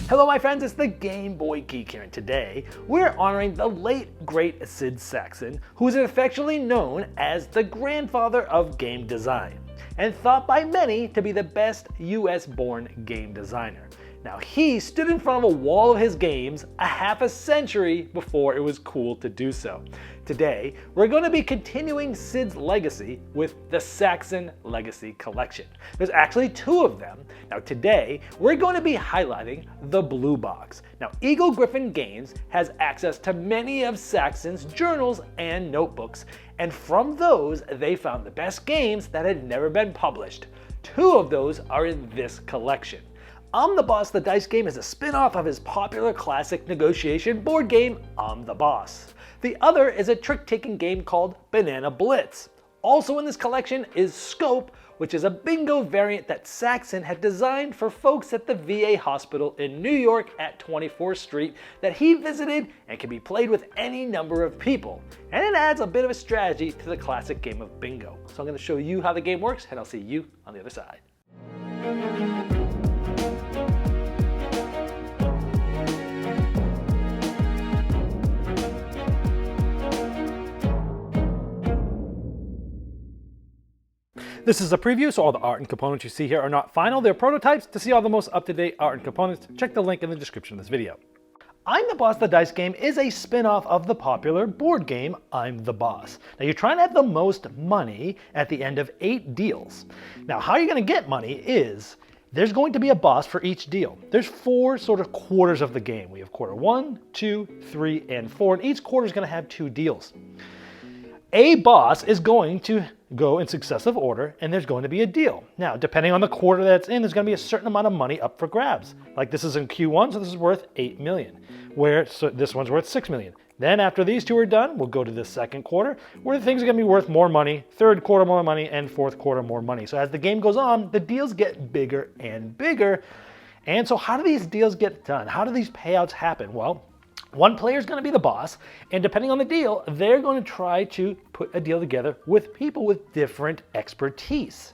Hello my friends, it's the Game Boy Geek here, and today we're honoring the late great Sid Sackson, who is affectionately known as the grandfather of game design, and thought by many to be the best US-born game designer. Now he stood in front of a wall of his games a half a century before it was cool to do so. Today, we're going to be continuing Sid's legacy with the Sackson Legacy Collection. There's actually two of them. Now today, we're going to be highlighting the blue box. Now Eagle Gryphon Games has access to many of Sackson's journals and notebooks, and from those, they found the best games that had never been published. Two of those are in this collection. I'm the Boss, the dice game, is a spin-off of his popular classic negotiation board game, I'm the Boss. The other is a trick-taking game called Banana Blitz. Also in this collection is Scope, which is a bingo variant that Sackson had designed for folks at the VA hospital in New York at 24th Street that he visited and can be played with any number of people. And it adds a bit of a strategy to the classic game of bingo. So I'm going to show you how the game works, and I'll see you on the other side. This is a preview, so all the art and components you see here are not final. They're prototypes. To see all the most up-to-date art and components, check the link in the description of this video. I'm the Boss, the dice game is a spin-off of the popular board game, I'm the Boss. Now you're trying to have the most money at the end of 8 deals. Now how you're going to get money is, there's going to be a boss for each deal. There's 4 sort of quarters of the game. We have quarter 1, 2, 3, and 4, and each quarter is going to have 2 deals. A boss is going to go in successive order, and there's going to be a deal. Now, depending on the quarter that's in, there's going to be a certain amount of money up for grabs. Like this is in Q1, so this is worth 8 million, so this one's worth 6 million. Then after these 2 are done, we'll go to the second quarter, where things are going to be worth more money, third quarter more money, and fourth quarter more money. So as the game goes on, the deals get bigger and bigger. And so how do these deals get done? How do these payouts happen? Well, one player is going to be the boss, and depending on the deal, they're going to try to put a deal together with people with different expertise.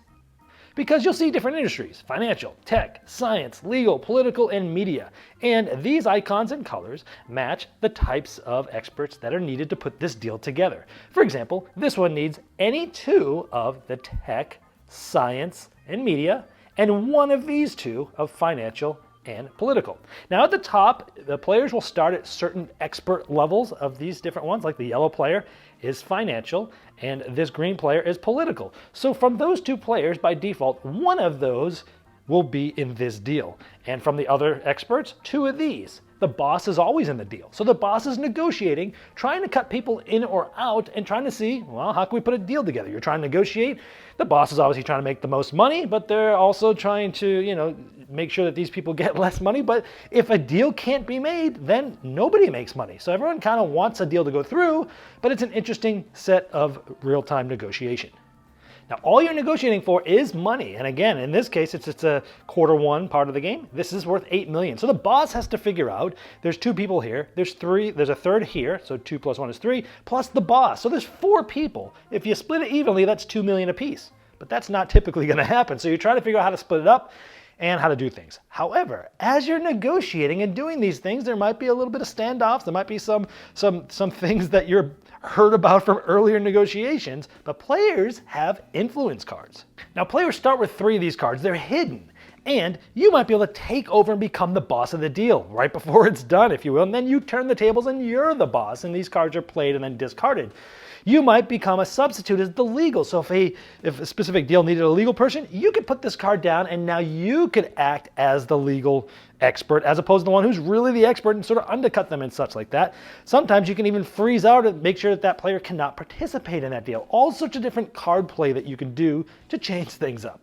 Because you'll see different industries: financial, tech, science, legal, political, and media. And these icons and colors match the types of experts that are needed to put this deal together. For example, this one needs any 2 of the tech, science, and media, and one of these 2 of financial and political. Now at the top, the players will start at certain expert levels of these different ones, like the yellow player is financial and this green player is political. So from those 2 players, by default, one of those will be in this deal. And from the other experts, 2 of these. The boss is always in the deal. So the boss is negotiating, trying to cut people in or out and trying to see, well, how can we put a deal together? You're trying to negotiate. The boss is obviously trying to make the most money, but they're also trying to, make sure that these people get less money. But if a deal can't be made, then nobody makes money. So everyone kind of wants a deal to go through, but it's an interesting set of real-time negotiation. Now, all you're negotiating for is money. And again, in this case, it's a quarter 1 part of the game. This is worth 8 million. So the boss has to figure out, there's 2 people here, there's a third here, so 2 plus 1 is 3, plus the boss. So there's 4 people. If you split it evenly, that's 2 million apiece. But that's not typically going to happen. So you try to figure out how to split it up and how to do things. However, as you're negotiating and doing these things, there might be a little bit of standoffs. There might be some things that you're heard about from earlier negotiations, but players have influence cards. Now players start with 3 of these cards. They're hidden, and you might be able to take over and become the boss of the deal right before it's done, if you will, and then you turn the tables and you're the boss, and these cards are played and then discarded. You might become a substitute as the legal. So if a specific deal needed a legal person, you could put this card down and now you could act as the legal expert as opposed to the one who's really the expert and sort of undercut them and such like that. Sometimes you can even freeze out and make sure that that player cannot participate in that deal. All sorts of different card play that you can do to change things up.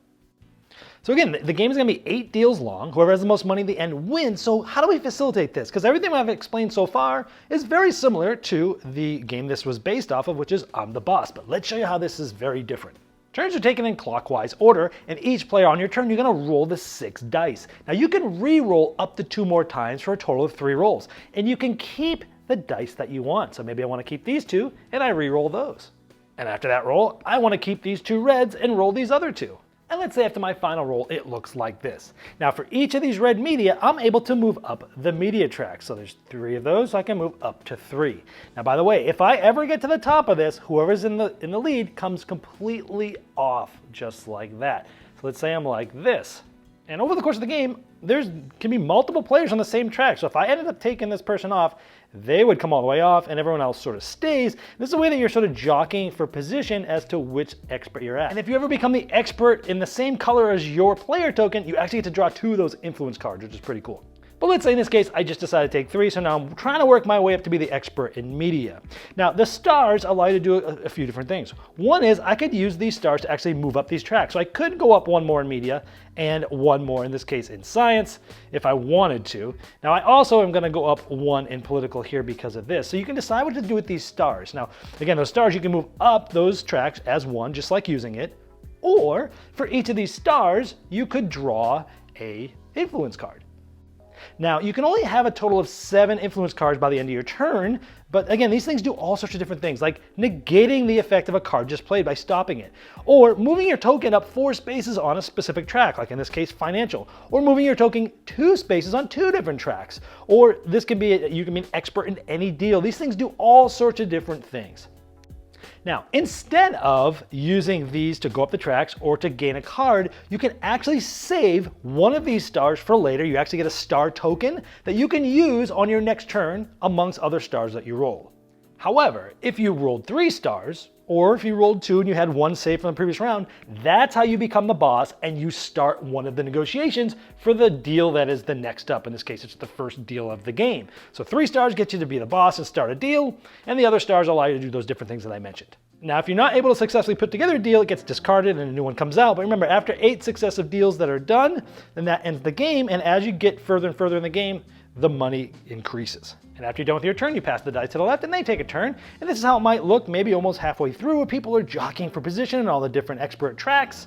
So again, the game is going to be 8 deals long. Whoever has the most money at the end wins. So how do we facilitate this? Because everything I've explained so far is very similar to the game this was based off of, which is I'm the Boss. But let's show you how this is very different. Turns are taken in clockwise order, and each player on your turn, you're going to roll the 6 dice. Now you can re-roll up to 2 more times for a total of 3 rolls. And you can keep the dice that you want. So maybe I want to keep these 2, and I re-roll those. And after that roll, I want to keep these 2 reds and roll these other 2. And let's say after my final roll, it looks like this. Now for each of these red media, I'm able to move up the media track. So there's 3 of those, so I can move up to 3. Now by the way, if I ever get to the top of this, whoever's in the lead comes completely off, just like that. So let's say I'm like this. And over the course of the game, there can be multiple players on the same track. So if I ended up taking this person off, they would come all the way off and everyone else sort of stays. This is a way that you're sort of jockeying for position as to which expert you're at. And if you ever become the expert in the same color as your player token, you actually get to draw 2 of those influence cards, which is pretty cool. But let's say in this case, I just decided to take 3, so now I'm trying to work my way up to be the expert in media. Now, the stars allow you to do a few different things. One is I could use these stars to actually move up these tracks. So I could go up 1 more in media and 1 more, in this case, in science, if I wanted to. Now, I also am going to go up 1 in political here because of this. So you can decide what to do with these stars. Now, again, those stars, you can move up those tracks as 1, just like using it. Or, for each of these stars, you could draw a influence card. Now, you can only have a total of 7 influence cards by the end of your turn, but again, these things do all sorts of different things, like negating the effect of a card just played by stopping it, or moving your token up 4 spaces on a specific track, like in this case, financial, or moving your token 2 spaces on 2 different tracks, or this can be, you can be an expert in any deal. These things do all sorts of different things. Now, instead of using these to go up the tracks or to gain a card, you can actually save 1 of these stars for later. You actually get a star token that you can use on your next turn amongst other stars that you roll. However, if you rolled 3 stars, or if you rolled 2 and you had 1 saved from the previous round, that's how you become the boss and you start one of the negotiations for the deal that is the next up. In this case, it's the first deal of the game. So 3 stars get you to be the boss and start a deal, and the other stars allow you to do those different things that I mentioned. Now, if you're not able to successfully put together a deal, it gets discarded and a new one comes out. But remember, after 8 successive deals that are done, then that ends the game. And as you get further and further in the game, the money increases. And after you're done with your turn, you pass the dice to the left and they take a turn. And this is how it might look maybe almost halfway through, where people are jockeying for position and all the different expert tracks.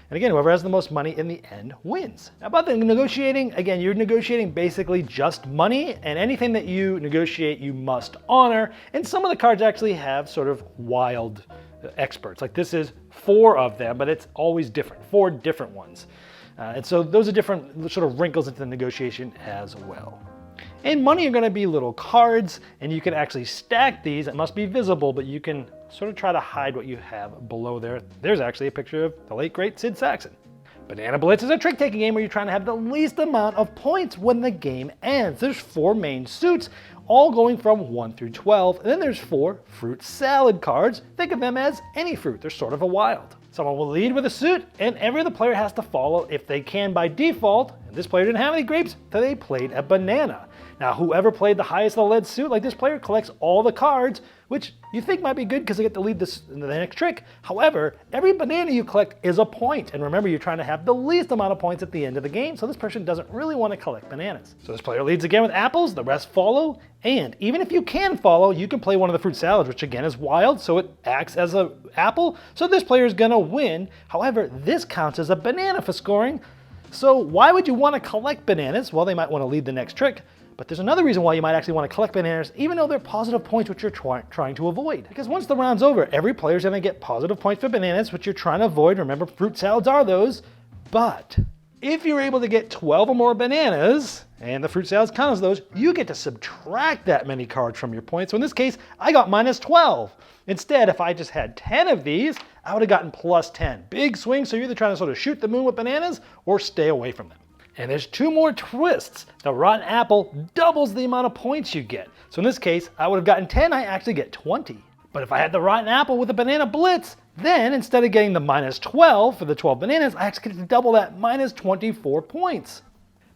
And again, whoever has the most money in the end wins. Now, about the negotiating, again, you're negotiating basically just money, and anything that you negotiate, you must honor. And some of the cards actually have sort of wild experts. Like this is 4 of them, but it's always different, 4 different ones. And so those are different sort of wrinkles into the negotiation as well. And money are going to be little cards, and you can actually stack these. It must be visible, but you can sort of try to hide what you have below there. There's actually a picture of the late, great Sid Sackson. Banana Blitz is a trick-taking game where you're trying to have the least amount of points when the game ends. There's 4 main suits, all going from 1 through 12, and then there's 4 fruit salad cards. Think of them as any fruit. They're sort of a wild. Someone will lead with a suit, and every other player has to follow if they can by default. And this player didn't have any grapes, so they played a banana. Now, whoever played the highest of the lead suit, like this player, collects all the cards, which you think might be good because they get to lead this in the next trick. However, every banana you collect is a point. And remember, you're trying to have the least amount of points at the end of the game, so this person doesn't really want to collect bananas. So this player leads again with apples, the rest follow, and even if you can follow, you can play one of the fruit salads, which again is wild, so it acts as an apple, so this player is going to win. However, this counts as a banana for scoring, so why would you want to collect bananas? Well, they might want to lead the next trick. But there's another reason why you might actually want to collect bananas, even though they're positive points, which you're trying to avoid. Because once the round's over, every player's going to get positive points for bananas, which you're trying to avoid. Remember, fruit salads are those. But if you're able to get 12 or more bananas, and the fruit salads count as those, you get to subtract that many cards from your points. So in this case, I got minus 12. Instead, if I just had 10 of these, I would have gotten plus 10. Big swing, so you're either trying to sort of shoot the moon with bananas or stay away from them. And there's 2 more twists. The rotten apple doubles the amount of points you get. So in this case, I would have gotten 10, I actually get 20. But if I had the rotten apple with a banana blitz, then instead of getting the minus 12 for the 12 bananas, I actually get to double that, minus 24 points.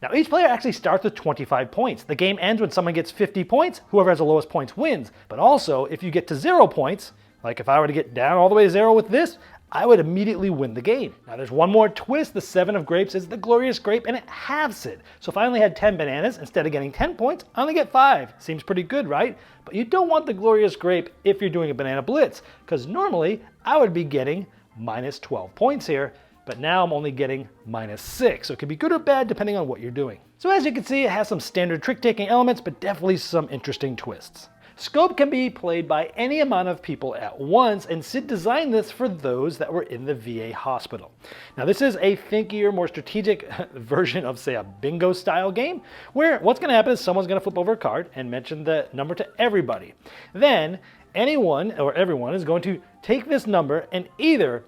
Now each player actually starts with 25 points. The game ends when someone gets 50 points, whoever has the lowest points wins. But also, if you get to 0 points, like if I were to get down all the way to 0 with this, I would immediately win the game. Now there's one more twist. The 7 of grapes is the glorious grape and it halves it. So if I only had 10 bananas, instead of getting 10 points, I only get 5. Seems pretty good, right? But you don't want the glorious grape if you're doing a banana blitz, because normally I would be getting minus 12 points here, but now I'm only getting minus 6. So it could be good or bad depending on what you're doing. So as you can see, it has some standard trick-taking elements, but definitely some interesting twists. Scope can be played by any amount of people at once, and Sid designed this for those that were in the VA hospital. Now this is a thinkier, more strategic version of, say, a bingo style game, where what's going to happen is someone's going to flip over a card and mention the number to everybody. Then anyone or everyone is going to take this number and either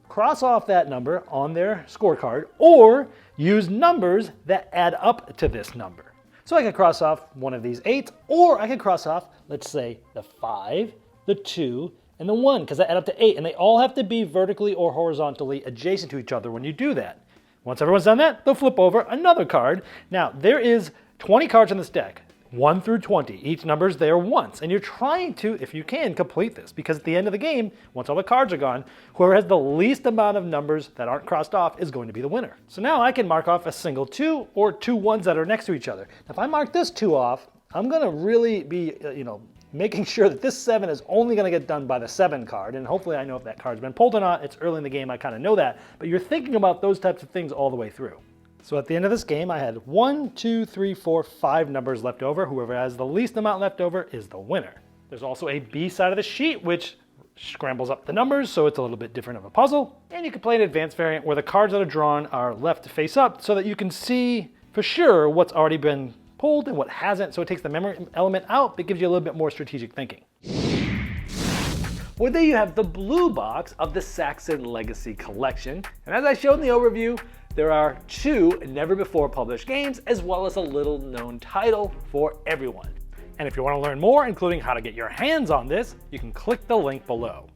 cross off that number on their scorecard or use numbers that add up to this number. So I can cross off one of these 8s, or I can cross off, let's say, the 5, the 2, and the 1, because they add up to 8, and they all have to be vertically or horizontally adjacent to each other when you do that. Once everyone's done that, they'll flip over another card. Now, there is 20 cards in this deck. 1 through 20. Each number's there once, and you're trying to, if you can, complete this, because at the end of the game, once all the cards are gone, whoever has the least amount of numbers that aren't crossed off is going to be the winner. So now I can mark off a single 2 or 2 1s that are next to each other. Now, if I mark this 2 off, I'm going to really be, making sure that this 7 is only going to get done by the 7 card, and hopefully I know if that card's been pulled or not. It's early in the game, I kind of know that, but you're thinking about those types of things all the way through. So at the end of this game, I had 1, 2, 3, 4, 5 numbers left over. Whoever has the least amount left over is the winner. There's also a B side of the sheet, which scrambles up the numbers, so it's a little bit different of a puzzle. And you can play an advanced variant where the cards that are drawn are left face up so that you can see for sure what's already been pulled and what hasn't. So it takes the memory element out, but gives you a little bit more strategic thinking. Well, there you have the blue box of the Sackson Legacy Collection. And as I showed in the overview, there are 2 never-before published games, as well as a little-known title for everyone. And if you want to learn more, including how to get your hands on this, you can click the link below.